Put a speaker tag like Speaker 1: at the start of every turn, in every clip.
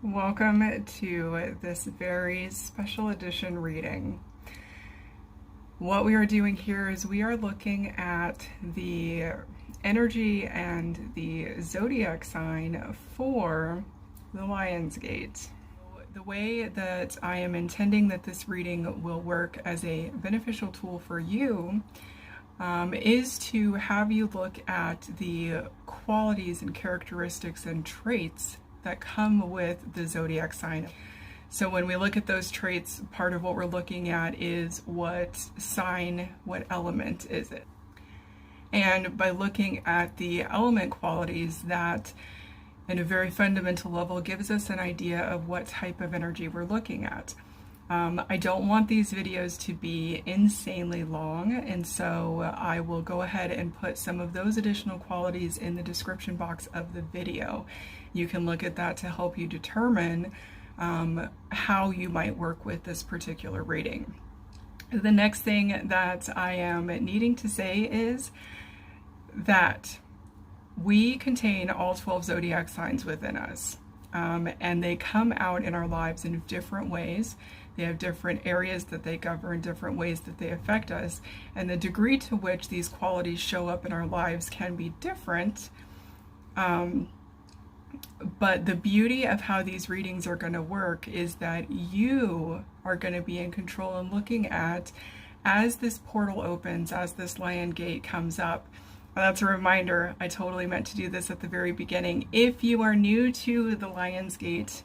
Speaker 1: Welcome to this very special edition reading. What we are doing here is we are looking at the energy and the zodiac sign for the Lion's Gate. The way that I am intending that this reading will work as a beneficial tool for you is to have you look at the qualities and characteristics and traits that come with the zodiac sign. So when we look at those traits, part of what we're looking at is what sign, what element is it? And by looking at the element qualities, that in a very fundamental level gives us an idea of what type of energy we're looking at. I don't want these videos to be insanely long, and so I will go ahead and put some of those additional qualities in the description box of the video. You can look at that to help you determine how you might work with this particular reading. The next thing that I am needing to say is that we contain all 12 zodiac signs within us, and they come out in our lives in different ways. They have different areas that they govern, different ways that they affect us, and the degree to which these qualities show up in our lives can be different. But the beauty of how these readings are going to work is that you are going to be in control and looking at, as this portal opens, as this Lion Gate comes up. That's a reminder, I totally meant to do this at the very beginning. If you are new to the Lion's Gate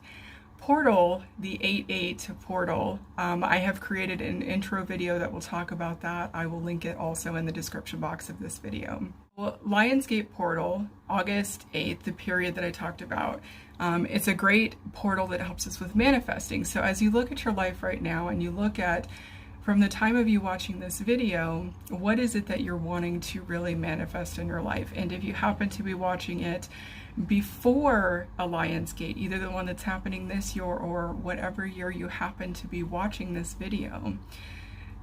Speaker 1: portal, the 8-8 portal, I have created an intro video that will talk about that. I will link it also in the description box of this video. Well, Lion's Gate portal, August 8th, the period that I talked about, it's a great portal that helps us with manifesting. So as you look at your life right now and you look at, from the time of you watching this video, what is it that you're wanting to really manifest in your life? And if you happen to be watching it before a Lion's Gate, either the one that's happening this year or whatever year you happen to be watching this video,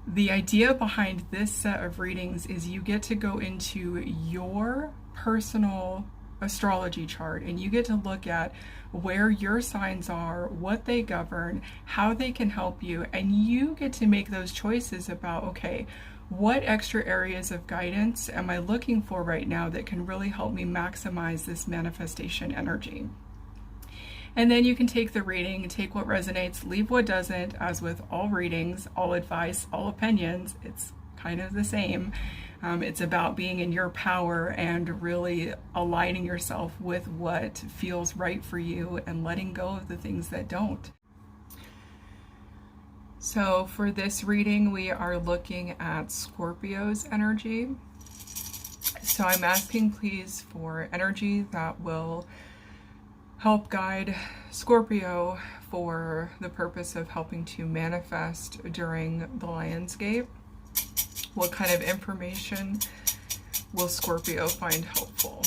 Speaker 1: the idea behind this set of readings is you get to go into your personal astrology chart and you get to look at where your signs are, what they govern, how they can help you, and you get to make those choices about, okay, what extra areas of guidance am I looking for right now that can really help me maximize this manifestation energy? And then you can take the reading, take what resonates, leave what doesn't. As with all readings, all advice, all opinions, it's kind of the same. It's about being in your power and really aligning yourself with what feels right for you and letting go of the things that don't. So for this reading, we are looking at Scorpio's energy. So I'm asking please for energy that will help guide Scorpio for the purpose of helping to manifest during the Lion's Gate. What kind of information will Scorpio find helpful?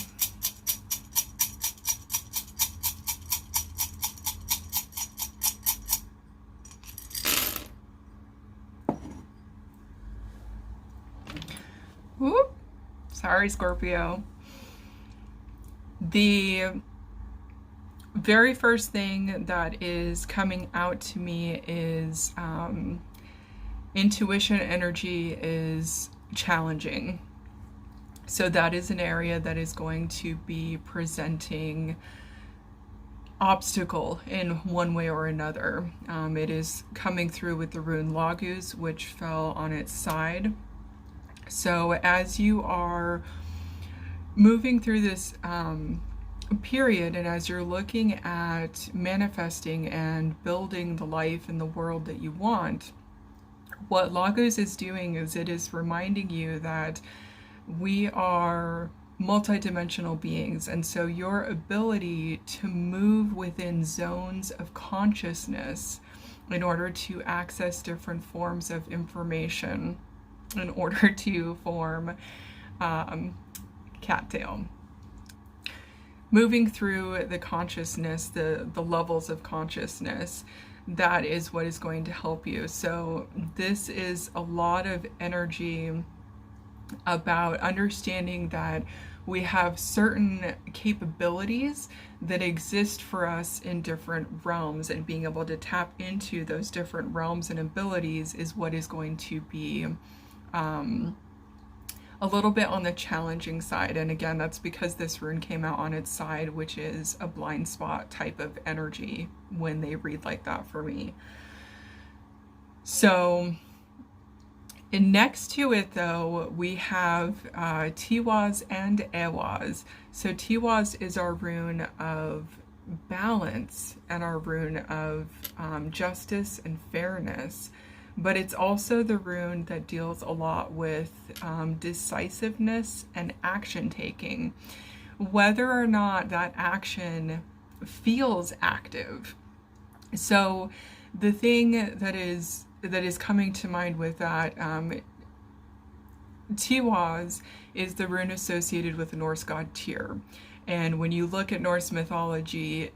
Speaker 1: Whoop! Sorry, Scorpio. The very first thing that is coming out to me is intuition energy is challenging. So that is an area that is going to be presenting obstacle in one way or another. It is coming through with the rune Lagus, which fell on its side. So as you are moving through this period, and as you're looking at manifesting and building the life and the world that you want, what Lagus is doing is it is reminding you that we are multidimensional beings, and so your ability to move within zones of consciousness in order to access different forms of information, in order to form cattail. Moving through the consciousness, the levels of consciousness, that is what is going to help you. So this is a lot of energy about understanding that We have certain capabilities that exist for us in different realms, and being able to tap into those different realms and abilities is what is going to be a little bit on the challenging side. And again, that's because this rune came out on its side, which is a blind spot type of energy when they read like that for me. So, and next to it though, we have Tiwaz and Ewaz. So Tiwaz is our rune of balance and our rune of justice and fairness. But it's also the rune that deals a lot with decisiveness and action taking, whether or not that action feels active. So the thing that is coming to mind with that, Tiwaz is the rune associated with the Norse god Tyr. And when you look at Norse mythology,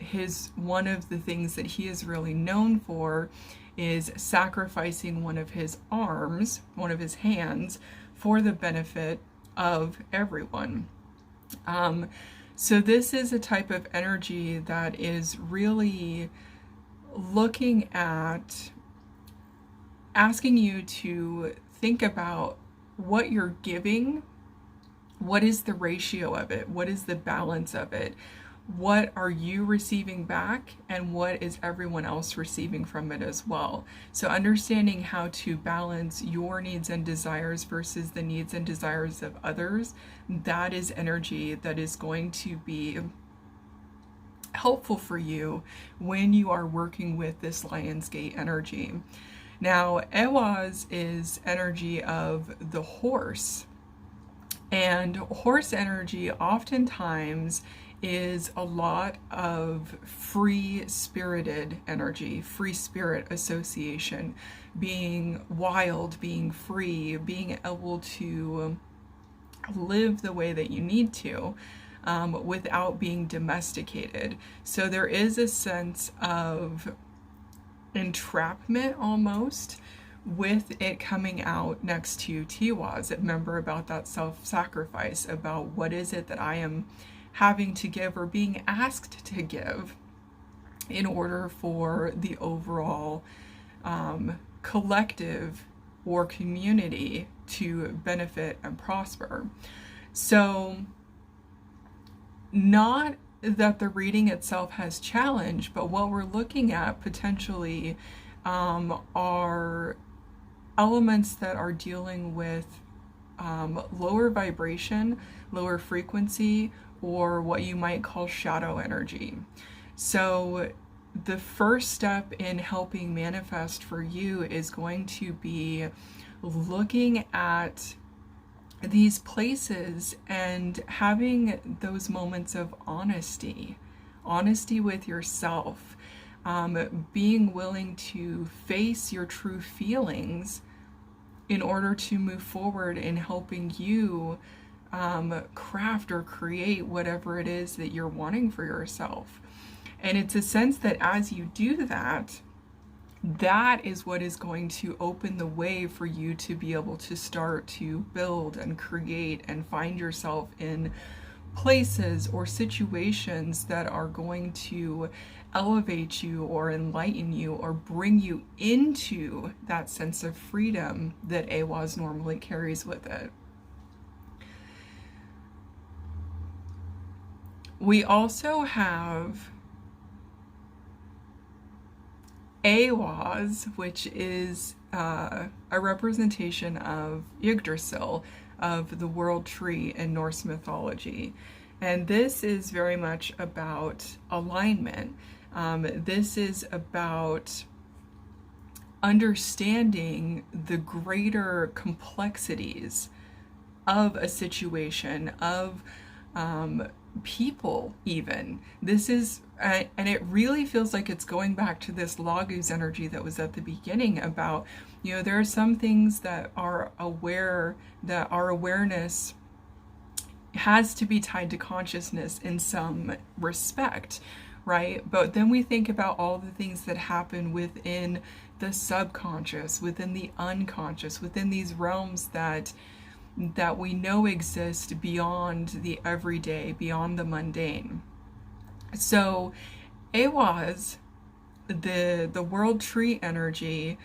Speaker 1: one of the things that he is really known for is sacrificing one of his arms, one of his hands, for the benefit of everyone. So this is a type of energy that is really looking at asking you to think about what you're giving, what is the ratio of it, what is the balance of it, what are you receiving back, and what is everyone else receiving from it as well. So understanding how to balance your needs and desires versus the needs and desires of others, that is energy that is going to be helpful for you when you are working with this Lion's Gate energy. Now, Ewaz is energy of the horse, and horse energy oftentimes is a lot of free-spirited energy, free spirit association, being wild, being free, being able to live the way that you need to without being domesticated. So there is a sense of entrapment almost with it coming out next to Tiwaz. Remember about that self-sacrifice, about what is it that I am having to give or being asked to give in order for the overall collective or community to benefit and prosper. So not that the reading itself has challenge, but what we're looking at potentially are elements that are dealing with lower vibration, lower frequency, or what you might call shadow energy. So the first step in helping manifest for you is going to be looking at these places and having those moments of honesty with yourself, being willing to face your true feelings in order to move forward in helping you craft or create whatever it is that you're wanting for yourself. And it's a sense that as you do that, that is what is going to open the way for you to be able to start to build and create and find yourself in places or situations that are going to elevate you or enlighten you or bring you into that sense of freedom that Ewaz normally carries with it. We also have Ewaz, which is a representation of Yggdrasil, of the world tree in Norse mythology. And this is very much about alignment. This is about understanding the greater complexities of a situation, of people even. This is, and it really feels like it's going back to this Laguz energy that was at the beginning about, you know, there are some things that are aware, that our awareness has to be tied to consciousness in some respect, right? But then we think about all the things that happen within the subconscious, within the unconscious, within these realms that that we know exist beyond the everyday, beyond the mundane. So Awaz, the world tree energy,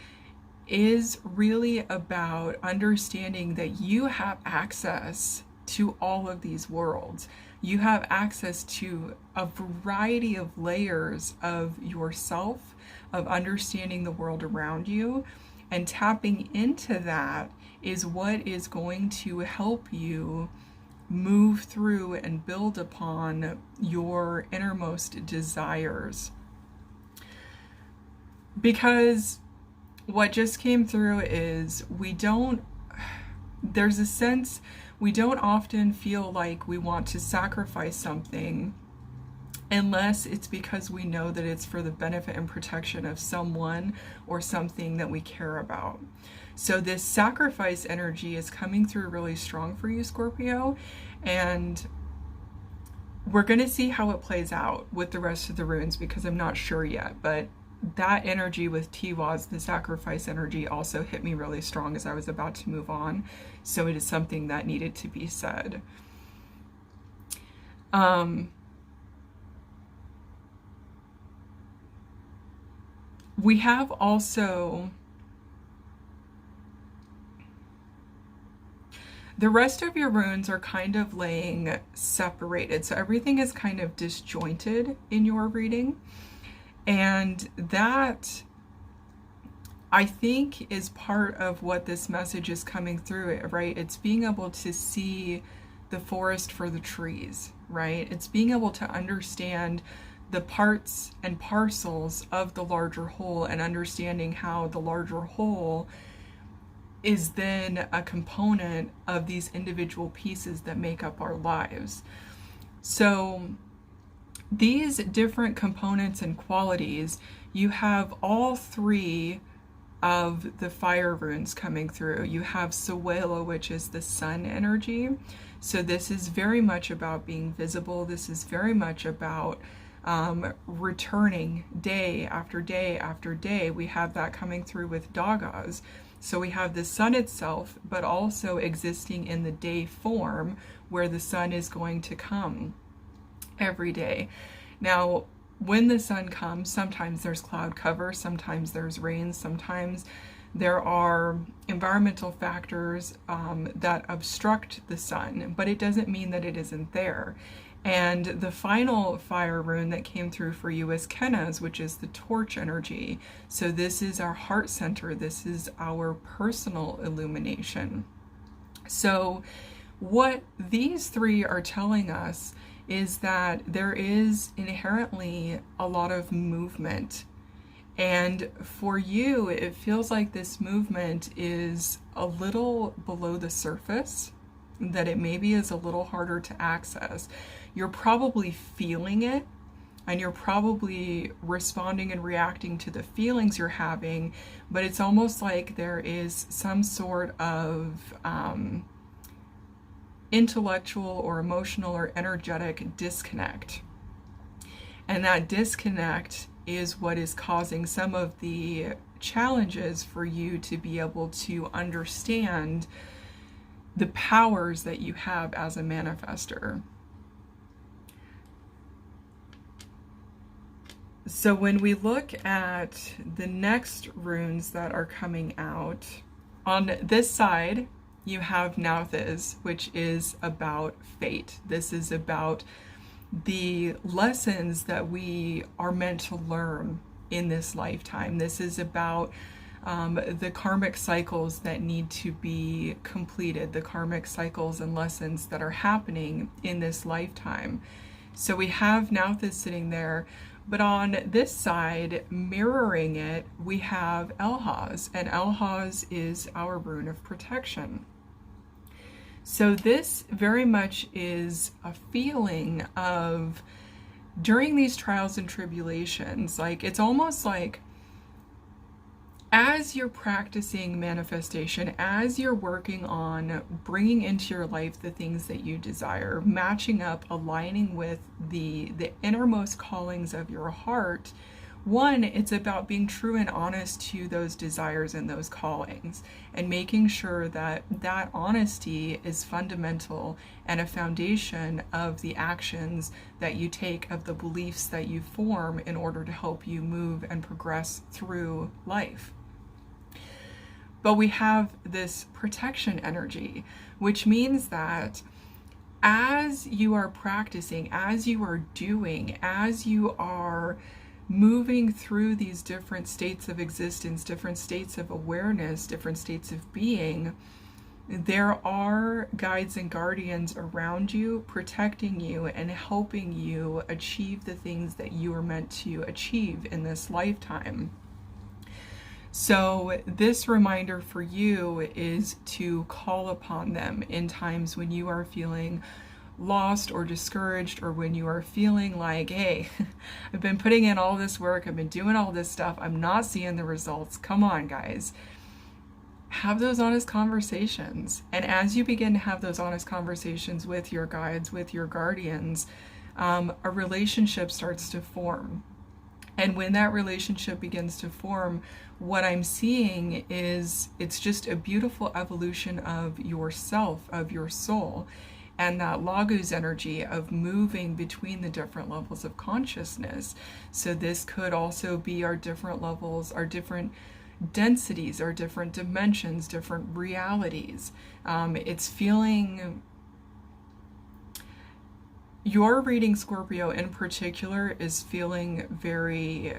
Speaker 1: is really about understanding that you have access to all of these worlds. You have access to a variety of layers of yourself, of understanding the world around you, and tapping into that is what is going to help you move through and build upon your innermost desires. Because what just came through is there's a sense we don't often feel like we want to sacrifice something unless it's because we know that it's for the benefit and protection of someone or something that we care about. So this sacrifice energy is coming through really strong for you, Scorpio, and we're going to see how it plays out with the rest of the runes because I'm not sure yet, but that energy with Tiwaz, the sacrifice energy, also hit me really strong as I was about to move on. So it is something that needed to be said. We have also the rest of your runes are kind of laying separated. So everything is kind of disjointed in your reading. And that, I think, is part of what this message is coming through, right? It's being able to see the forest for the trees, right? It's being able to understand the parts and parcels of the larger whole and understanding how the larger whole is then a component of these individual pieces that make up our lives. So these different components and qualities, you have all three of the fire runes coming through. You have Sawela, which is the sun energy. So this is very much about being visible. This is very much about returning day after day after day. We have that coming through with Dagas. So we have the sun itself, but also existing in the day form where the sun is going to come every day. Now, when the sun comes, sometimes there's cloud cover, sometimes there's rain, sometimes there are environmental factors that obstruct the sun, but it doesn't mean that it isn't there. And the final fire rune that came through for you is Kenaz, which is the torch energy. So this is our heart center. This is our personal illumination. So what these three are telling us is that there is inherently a lot of movement. And for you, it feels like this movement is a little below the surface, that it maybe is a little harder to access. You're probably feeling it, and you're probably responding and reacting to the feelings you're having, but it's almost like there is some sort of intellectual or emotional or energetic disconnect. And that disconnect is what is causing some of the challenges for you to be able to understand the powers that you have as a manifester. So when we look at the next runes that are coming out, on this side, you have Nauthiz, which is about fate. This is about the lessons that we are meant to learn in this lifetime. This is about the karmic cycles that need to be completed, the karmic cycles and lessons that are happening in this lifetime. So we have Nauthiz sitting there, but on this side, mirroring it, we have Elhaz, and Elhaz is our rune of protection. So this very much is a feeling of, during these trials and tribulations, like it's almost like as you're practicing manifestation, as you're working on bringing into your life the things that you desire, matching up, aligning with the innermost callings of your heart, One, it's about being true and honest to those desires and those callings, and making sure that that honesty is fundamental and a foundation of the actions that you take, of the beliefs that you form in order to help you move and progress through life. But we have this protection energy, which means that as you are practicing, as you are doing, as you are moving through these different states of existence, different states of awareness, different states of being, there are guides and guardians around you, protecting you and helping you achieve the things that you are meant to achieve in this lifetime. So this reminder for you is to call upon them in times when you are feeling lost or discouraged, or when you are feeling like, hey, I've been putting in all this work, I've been doing all this stuff, I'm not seeing the results. Come on, guys. Have those honest conversations. And as you begin to have those honest conversations with your guides, with your guardians, a relationship starts to form. And when that relationship begins to form, what I'm seeing is it's just a beautiful evolution of yourself, of your soul, and that logos energy of moving between the different levels of consciousness. So this could also be our different levels, our different densities, our different dimensions, different realities. It's feeling... Your reading, Scorpio, in particular, is feeling very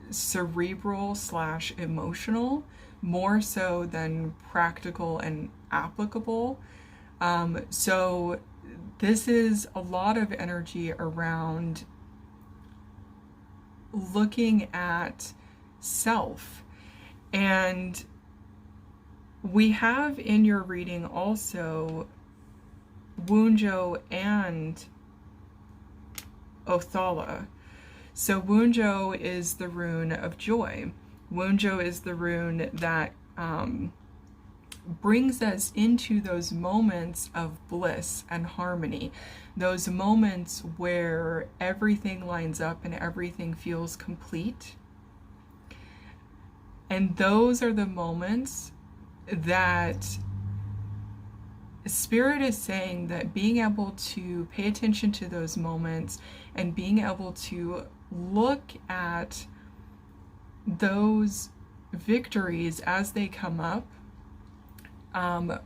Speaker 1: cerebral / emotional, more so than practical and applicable. So this is a lot of energy around looking at self. And we have in your reading also Wunjo and Othala. So Wunjo is the rune of joy. Wunjo is the rune that brings us into those moments of bliss and harmony, those moments where everything lines up and everything feels complete. And those are the moments that Spirit is saying that being able to pay attention to those moments and being able to look at those victories as they come up,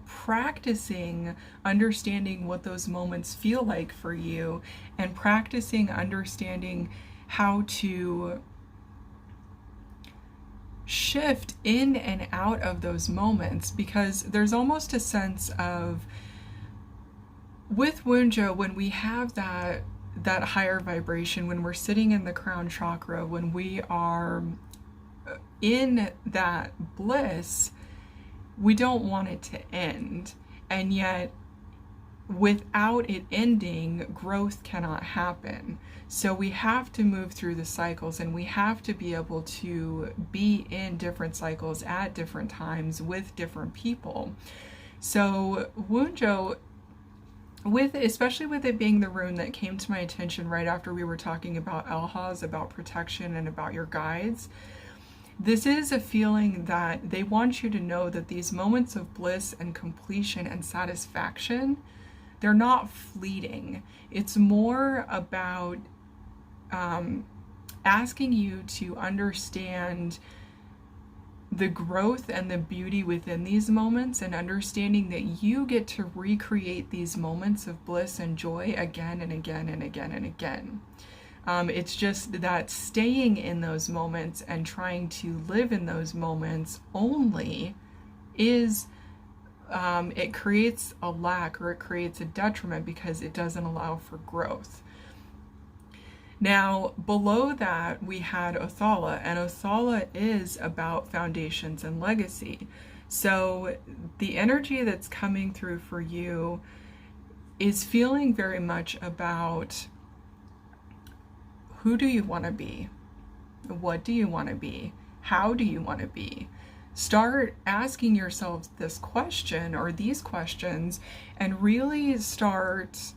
Speaker 1: practicing understanding what those moments feel like for you, and practicing understanding how to shift in and out of those moments, because there's almost a sense of, with Wunjo, when we have that higher vibration, when we're sitting in the crown chakra, when we are in that bliss, we don't want it to end. And yet, without it ending, growth cannot happen. So we have to move through the cycles, and we have to be able to be in different cycles at different times with different people. So Wunjo, especially with it being the rune that came to my attention right after we were talking about Elhaz, about protection and about your guides, this is a feeling that they want you to know that these moments of bliss and completion and satisfaction, they're not fleeting. It's more about asking you to understand the growth and the beauty within these moments, and understanding that you get to recreate these moments of bliss and joy again and again and again and again. It's just that staying in those moments and trying to live in those moments only is, it creates a lack, or it creates a detriment, because it doesn't allow for growth. Now, below that, we had Othala, and Othala is about foundations and legacy. So the energy that's coming through for you is feeling very much about, who do you want to be? What do you want to be? How do you want to be? Start asking yourself this question, or these questions, and really start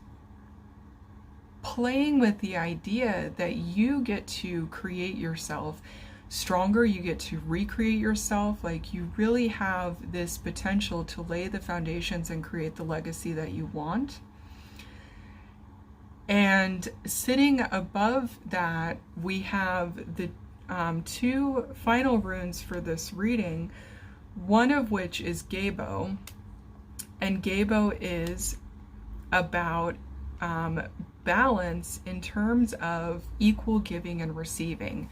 Speaker 1: playing with the idea that you get to create yourself stronger, you get to recreate yourself. Like, you really have this potential to lay the foundations and create the legacy that you want. And sitting above that, we have the two final runes for this reading, one of which is Gabo. And Gabo is about balance in terms of equal giving and receiving.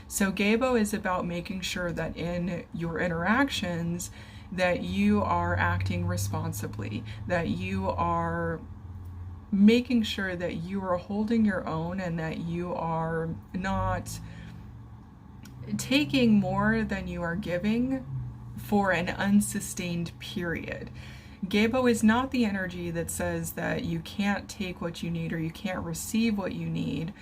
Speaker 1: So Gabo is about making sure that in your interactions that you are acting responsibly, that you are making sure that you are holding your own, and that you are not taking more than you are giving for an unsustained period. Gabo is not the energy that says that you can't take what you need or you can't receive what you need,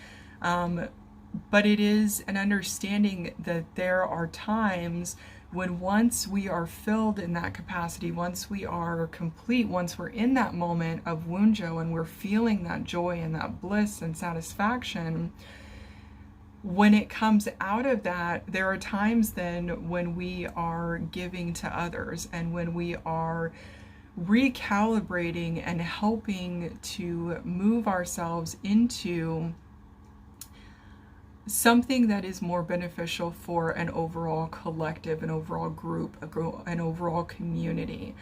Speaker 1: but it is an understanding that there are times when, once we are filled in that capacity, once we are complete, once we're in that moment of Wunjo and we're feeling that joy and that bliss and satisfaction, when it comes out of that, there are times then when we are giving to others and when we are recalibrating and helping to move ourselves into something that is more beneficial for an overall collective, an overall group, an overall community.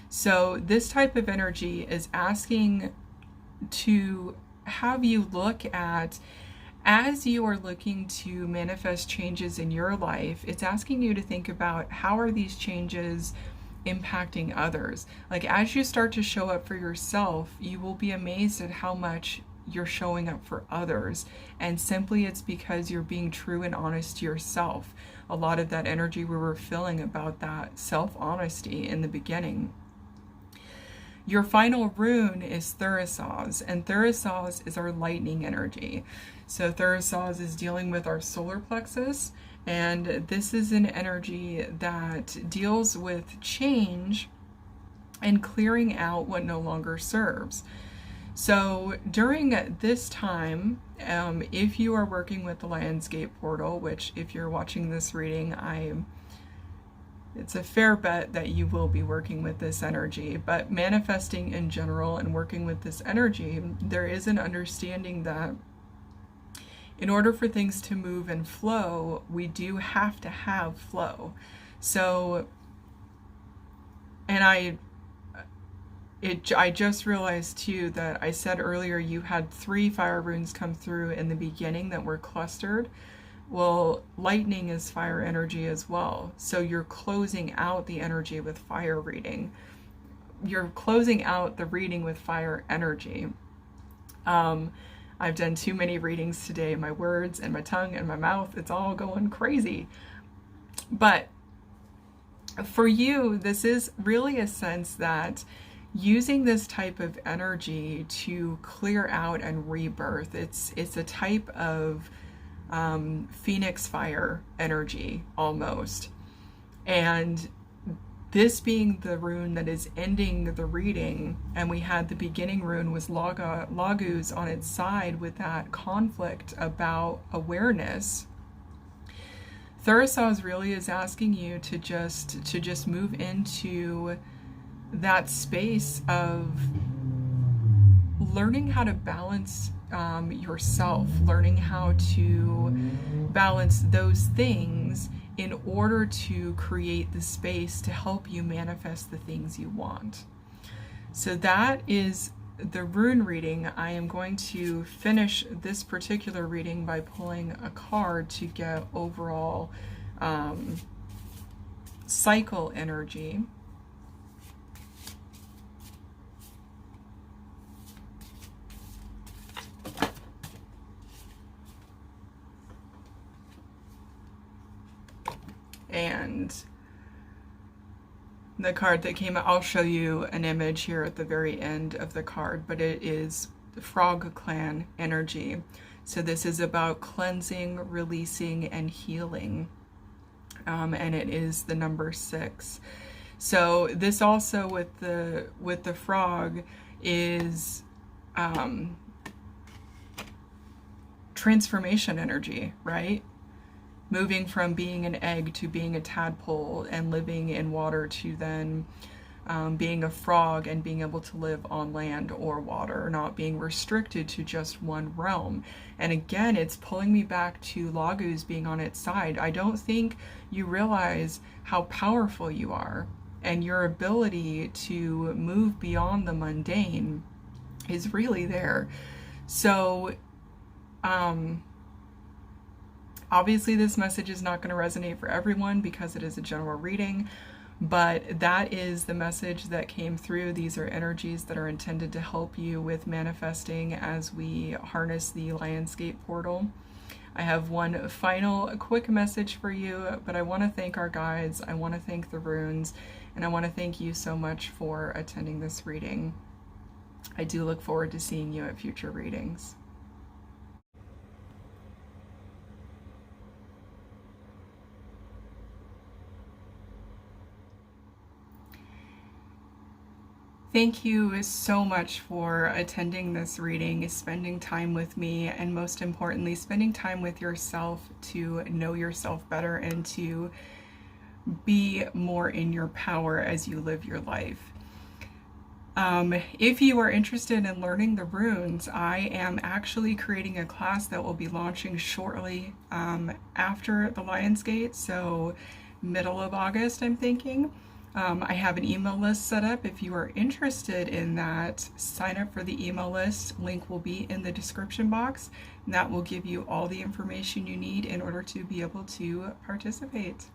Speaker 1: So this type of energy is asking to have you look at, as you are looking to manifest changes in your life, it's asking you to think about, how are these changes impacting others? Like, as you start to show up for yourself, you will be amazed at how much you're showing up for others. And simply it's because you're being true and honest to yourself. A lot of that energy we were feeling about that self-honesty in the beginning. Your final rune is Thurisaz, and Thurisaz is our lightning energy. So Thurisaz is dealing with our solar plexus, and this is an energy that deals with change and clearing out what no longer serves. So during this time, if you are working with the Lion's Gate portal, which, if you're watching this reading, it's a fair bet that you will be working with this energy, but manifesting in general and working with this energy, there is an understanding that in order for things to move and flow, we do have to have flow. So, and I just realized too that I said earlier you had 3 fire runes come through in the beginning that were clustered. Well, lightning is fire energy as well. So you're closing out the energy with fire reading. You're closing out the reading with fire energy. I've done too many readings today. My words and my tongue and my mouth, it's all going crazy. But for you, this is really a sense that using this type of energy to clear out and rebirth, it's a type of phoenix fire energy almost. And this being the rune that is ending the reading, and we had the beginning rune was Laguz on its side with that conflict about awareness. Thurisaz really is asking you to just move into that space of learning how to balance yourself, learning how to balance those things in order to create the space to help you manifest the things you want. So that is the rune reading. I am going to finish this particular reading by pulling a card to get overall cycle energy. And the card that came out, I'll show you an image here at the very end of the card, but it is the Frog Clan energy. So this is about cleansing, releasing, and healing. And it is the number 6. So this also with the frog is transformation energy, right? Moving from being an egg to being a tadpole and living in water to then being a frog and being able to live on land or water, not being restricted to just one realm. And again, it's pulling me back to Laguz being on its side. I don't think you realize how powerful you are, and your ability to move beyond the mundane is really there. So, obviously this message is not going to resonate for everyone because it is a general reading, but that is the message that came through. These are energies that are intended to help you with manifesting as we harness the Lionsgate portal. I have one final quick message for you, but I want to thank our guides, I want to thank the runes, and I want to thank you so much for attending this reading. I do look forward to seeing you at future readings. Thank you so much for attending this reading, spending time with me, and most importantly, spending time with yourself to know yourself better and to be more in your power as you live your life. If you are interested in learning the runes, I am actually creating a class that will be launching shortly after the Lionsgate, so middle of August, I'm thinking. I have an email list set up. If you are interested in that, sign up for the email list. Link will be in the description box, and that will give you all the information you need in order to be able to participate.